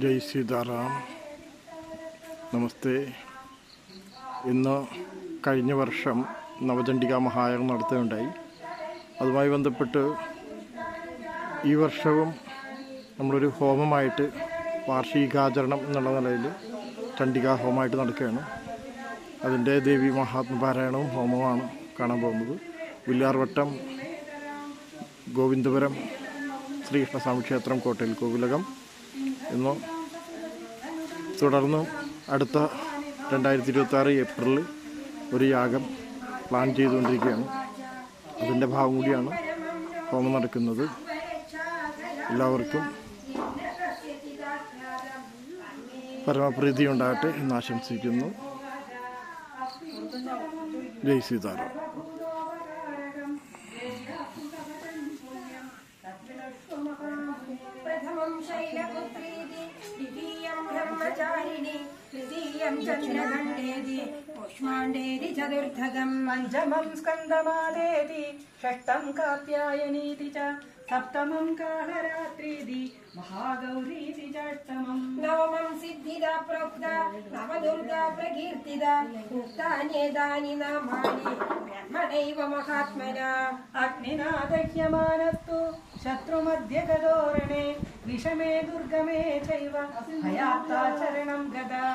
ജയ് സീതാറാം. നമസ്തേ. ഇന്ന് കഴിഞ്ഞ വർഷം നവചണ്ഡിക മഹായാഗം നടത്തുകയുണ്ടായി. അതുമായി ബന്ധപ്പെട്ട് ഈ വർഷവും നമ്മളൊരു ഹോമമായിട്ട് വാർഷികാചരണം എന്നുള്ള നിലയിൽ ചണ്ഡികാ ഹോമമായിട്ട് നടക്കുകയാണ്. അതിൻ്റെ ദേവി മഹാത്മപാരായണവും ഹോമവുമാണ് കാണാൻ പോകുന്നത്. വില്ലാർവട്ടം ഗോവിന്ദപുരം ശ്രീകൃഷ്ണസ്വാമി ക്ഷേത്രം കോട്ടയിൽ കോവിലകം എന്നും തുടർന്ന് അടുത്ത 2026 ഏപ്രിലിൽ ഒരു യാഗം പ്ലാൻ ചെയ്തുകൊണ്ടിരിക്കുകയാണ്. അതിൻ്റെ ഭാഗം കൂടിയാണ് ഹോമം നടക്കുന്നത്. എല്ലാവർക്കും പരമപ്രീതി ഉണ്ടാകട്ടെ എന്ന് ആശംസിക്കുന്നു. ജയ് സീതാറാം. प्रथमं शैलपुत्रीति द्वितीयं ब्रह्मचारिणी तृतीयं चन्द्रखण्डेति कूष्माण्डेति चतुर्थकं पञ्चमं स्कन्दमालेति षष्ठं कात्यायनीति च सप्तमं कालरात्रीति महागौरीति च अष्टमं नवमं सिद्धिदा प्रोक्ता नवदुर्गा प्रकीर्तिता उक्तान्येतानि नामानि ब्रह्मणैव महात्मना अग्निना दह्यमानस्तु शत्रुमध्यगदोरणे विषमे दुर्गमे चैव हयात्ता चरणं गदा।